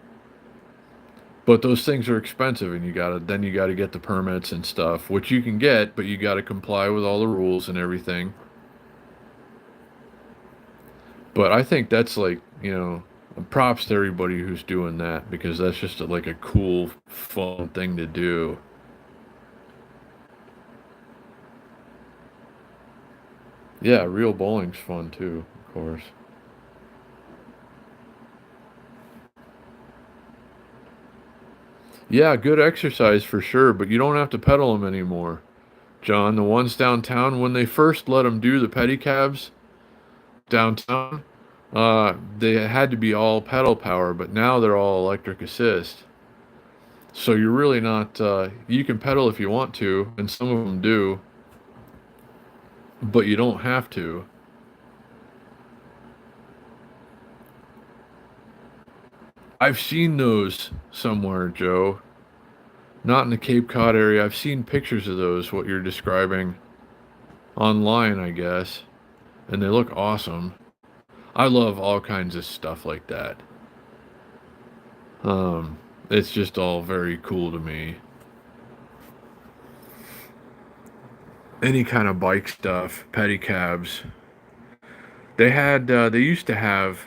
But those things are expensive, and you gotta get the permits and stuff, which you can get, but you gotta comply with all the rules and everything. But I think that's like, props to everybody who's doing that, because that's just like a cool, fun thing to do. Yeah, real bowling's fun too, of course. Yeah, good exercise for sure, but you don't have to pedal them anymore. John, the ones downtown, when they first let them do the pedicabs downtown, they had to be all pedal power, but now they're all electric assist. So you're really not, you can pedal if you want to, and some of them do, but you don't have to. I've seen those somewhere, Joe. Not in the Cape Cod area. I've seen pictures of those, what you're describing, online, I guess, and they look awesome. I love all kinds of stuff like that. Um, it's just all very cool to me. Any kind of bike stuff, pedicabs. They used to have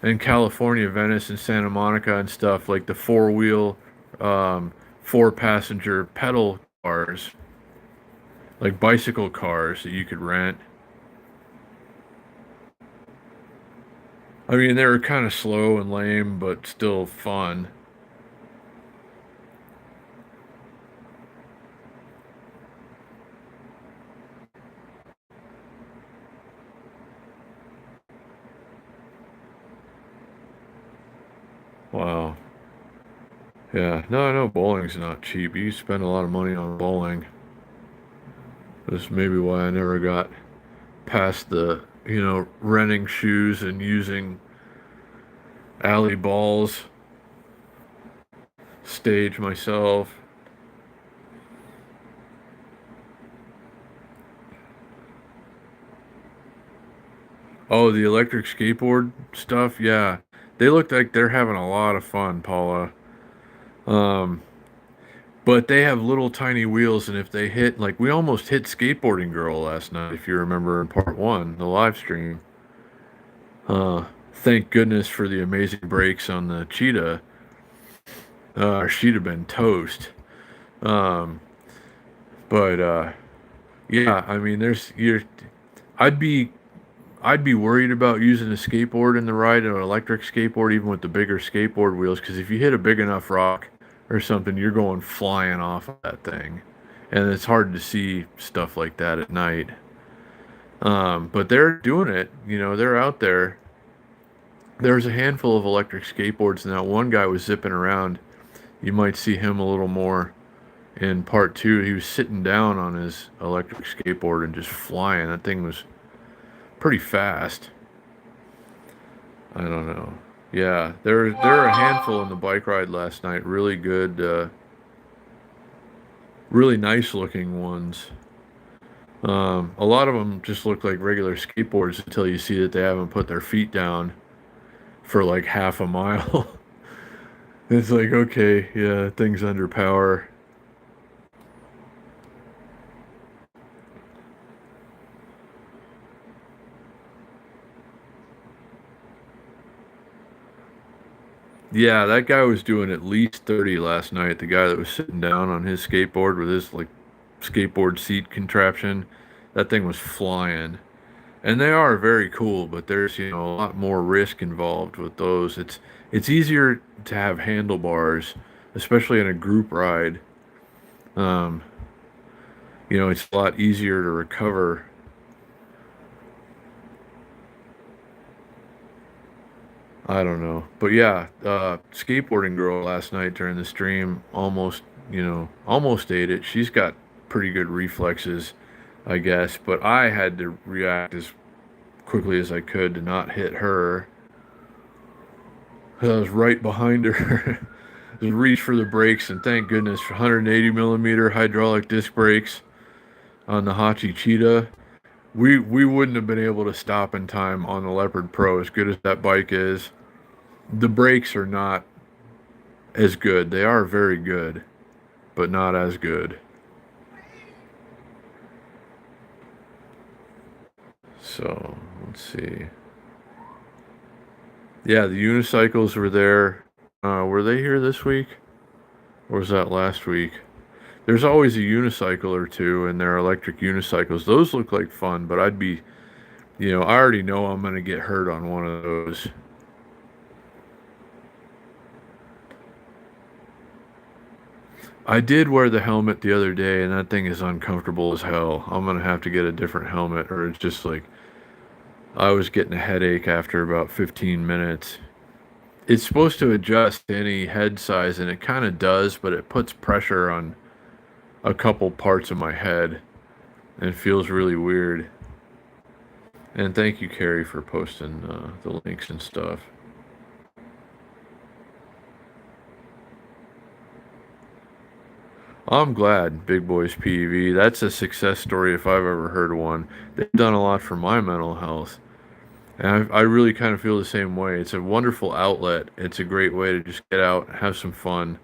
in California, Venice and Santa Monica and stuff, like the four-wheel, um, four-passenger pedal cars, like bicycle cars that you could rent. I mean, they were kind of slow and lame, but still fun. Wow. Yeah. No, I know bowling's not cheap. You spend a lot of money on bowling. That's maybe why I never got past the, renting shoes and using alley balls, stage myself. Oh, the electric skateboard stuff? Yeah. They look like they're having a lot of fun, Paula. Um, but they have little tiny wheels, and if they hit, like, we almost hit Skateboarding Girl last night, if you remember in part one, the live stream. Thank goodness for the amazing brakes on the Cheetah. She'd have been toast. Um, but yeah, I mean, I'd be I'd be worried about using a skateboard in the ride, an electric skateboard, even with the bigger skateboard wheels, because if you hit a big enough rock or something, you're going flying off of that thing. And it's hard to see stuff like that at night. But they're doing it, they're out there. There's a handful of electric skateboards now. One guy was zipping around. You might see him a little more in part two. He was sitting down on his electric skateboard and just flying. That thing was pretty fast. I don't know. Yeah, there are a handful in the bike ride last night. Really good, really nice looking ones. A lot of them just look like regular skateboards until you see that they haven't put their feet down for like half a mile. It's like, okay, yeah, thing's under power. Yeah, that guy was doing at least 30 last night. The guy that was sitting down on his skateboard with his like skateboard seat contraption, that thing was flying. And they are very cool, but there's, a lot more risk involved with those. It's easier to have handlebars, especially in a group ride. Um, it's a lot easier to recover. I don't know. But yeah, skateboarding girl last night during the stream almost ate it. She's got pretty good reflexes, I guess, but I had to react as quickly as I could to not hit her. I was right behind her. Just reach for the brakes, and thank goodness for 180 millimeter hydraulic disc brakes on the Hachi Cheetah. We wouldn't have been able to stop in time on the Leopard Pro, as good as that bike is. The brakes are not as good. They are very good, but not as good. So let's see. Yeah, the unicycles were there. Were they here this week? Or was that last week? There's always a unicycle or two, and they're electric unicycles. Those look like fun, but I already know I'm going to get hurt on one of those. I did wear the helmet the other day, and that thing is uncomfortable as hell. I'm going to have to get a different helmet, or it's just like I was getting a headache after about 15 minutes. It's supposed to adjust to any head size, and it kind of does, but it puts pressure on a couple parts of my head, and it feels really weird. And thank you, Carrie, for posting the links and stuff. I'm glad, Big Boys PEV. That's a success story if I've ever heard of one. They've done a lot for my mental health. And I really kind of feel the same way. It's a wonderful outlet. It's a great way to just get out, have some fun,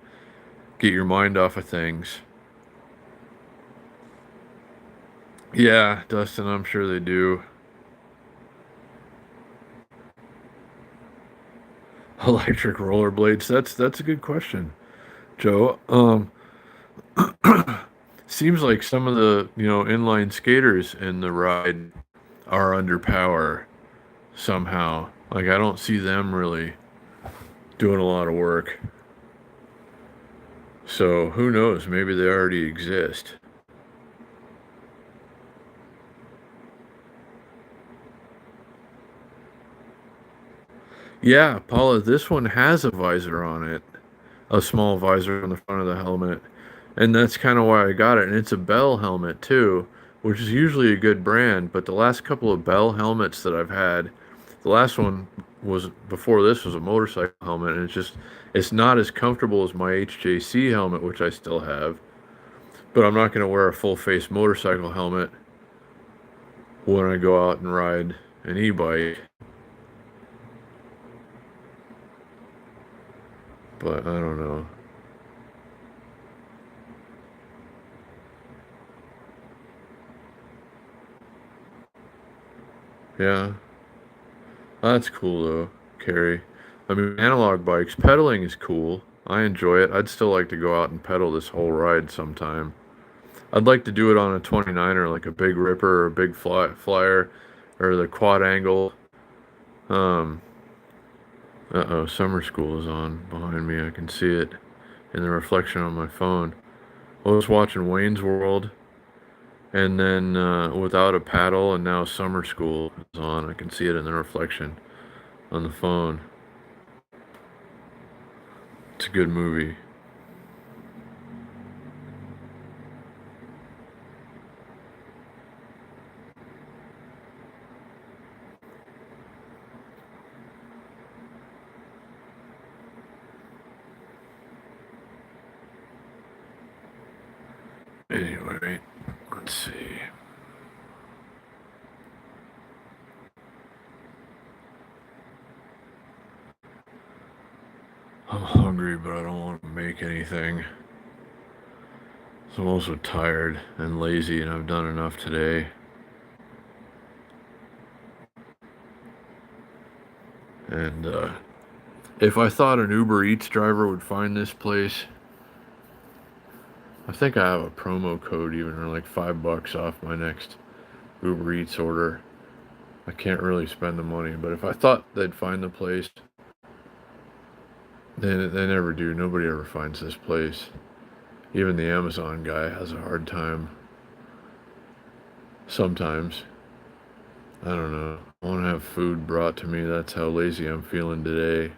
get your mind off of things. Yeah, Dustin, I'm sure they do. Electric rollerblades. That's a good question, Joe. Seems like some of the, inline skaters in the ride are under power somehow. Like I don't see them really doing a lot of work. So who knows? Maybe they already exist. Yeah, Paula, this one has a visor on it, a small visor on the front of the helmet. And that's kind of why I got it. And it's a Bell helmet too, which is usually a good brand. But the last couple of Bell helmets that I've had, the last one was before this was a motorcycle helmet, and it's not as comfortable as my HJC helmet, which I still have. But I'm not going to wear a full face motorcycle helmet when I go out and ride an e-bike. But I don't know. Yeah, that's cool though, Carrie. I mean, analog bikes, pedaling is cool. I enjoy it. I'd still like to go out and pedal this whole ride sometime. I'd like to do it on a 29er, like a big ripper or a big flyer, or the quad angle. Um, uh-oh, summer school is on behind me. I can see it in the reflection on my phone. I was watching Wayne's World, and then without a paddle, and now summer school is on. I can see it in the reflection on the phone. It's a good movie. Anyway, let's see. I'm hungry, but I don't want to make anything. So I'm also tired and lazy, and I've done enough today. And If I thought an Uber Eats driver would find this place, I think I have a promo code even, or like $5 off my next Uber Eats order. I can't really spend the money, but if I thought they'd find the place, they never do. Nobody ever finds this place. Even the Amazon guy has a hard time. Sometimes. I don't know. I want to have food brought to me. That's how lazy I'm feeling today.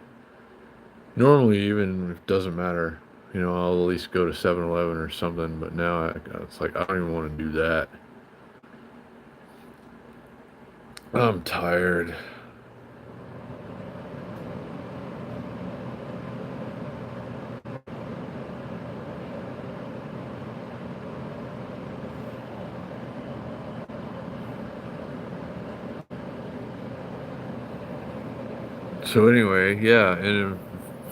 Normally, even if it doesn't matter, I'll at least go to 7-Eleven or something, but now it's like I don't even want to do that. I'm tired. So anyway, yeah, in a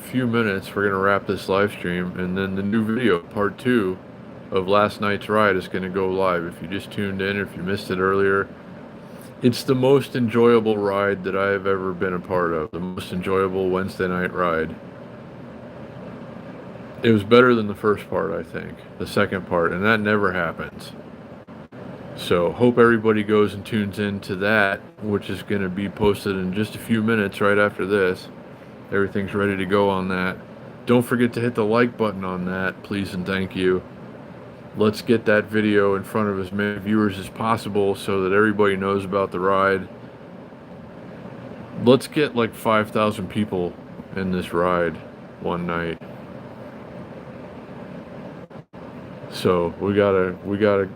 few minutes we're gonna wrap this live stream, and then the new video, part 2 of last night's ride, is gonna go live. If you just tuned in, or if you missed it earlier, it's the most enjoyable ride that I have ever been a part of. The most enjoyable Wednesday night ride. It was better than the first part, I think. The second part, and that never happens. So hope everybody goes and tunes in to that, which is going to be posted in just a few minutes right after this. Everything's ready to go on that. Don't forget to hit the like button on that, please and thank you. Let's get that video in front of as many viewers as possible so that everybody knows about the ride. Let's get like 5,000 people in this ride one night. So we gotta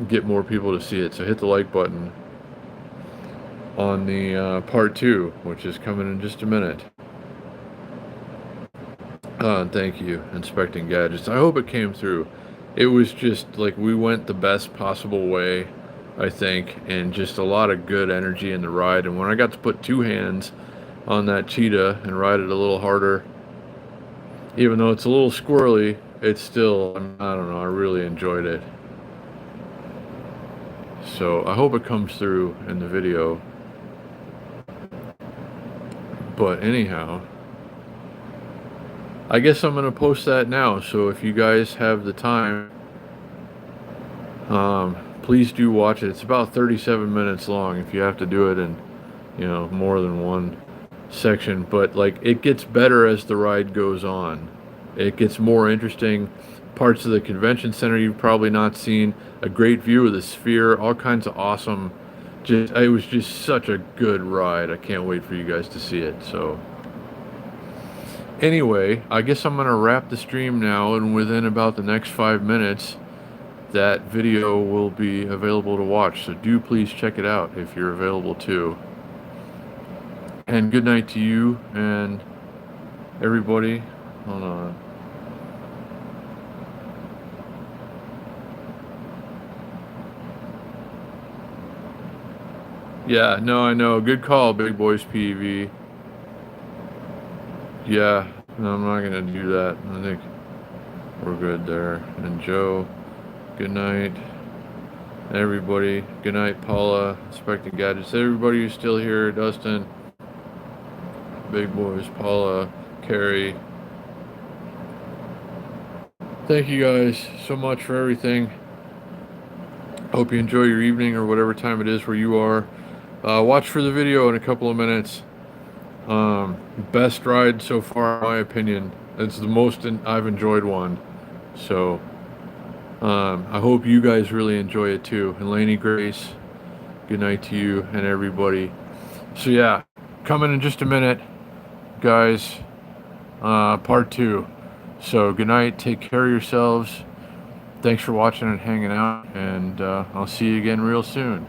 get more people to see it. So hit the like button on the part 2, which is coming in just a minute. Thank you, Inspecting Gadgets. I hope it came through. It was just like we went the best possible way, I think, and just a lot of good energy in the ride. And when I got to put 2 hands on that cheetah and ride it a little harder, even though it's a little squirrely, it's still, I don't know, I really enjoyed it. So I hope it comes through in the video. But anyhow, I guess I'm going to post that now. So if you guys have the time, please do watch it. It's about 37 minutes long if you have to do it in, more than one section. But like, it gets better as the ride goes on. It gets more interesting. Parts of the convention center you've probably not seen. A great view of the sphere. All kinds of awesome. It was just such a good ride. I can't wait for you guys to see it. So anyway, I guess I'm going to wrap the stream now, and within about the next 5 minutes, that video will be available to watch. So do please check it out if you're available too. And good night to you and everybody. Hold on. Yeah, no, I know. Good call, Big Boys PV. Yeah, no, I'm not going to do that. I think we're good there. And Joe, good night. Everybody, good night, Paula, Inspecting Gadgets. Everybody who's still here, Dustin, Big Boys, Paula, Carrie. Thank you guys so much for everything. Hope you enjoy your evening or whatever time it is where you are. Watch for the video in a couple of minutes. Best ride so far, in my opinion. It's the most I've enjoyed one. So I hope you guys really enjoy it too. And Lainey Grace, good night to you and everybody. So yeah, coming in just a minute, guys. Part 2. So good night. Take care of yourselves. Thanks for watching and hanging out. And I'll see you again real soon.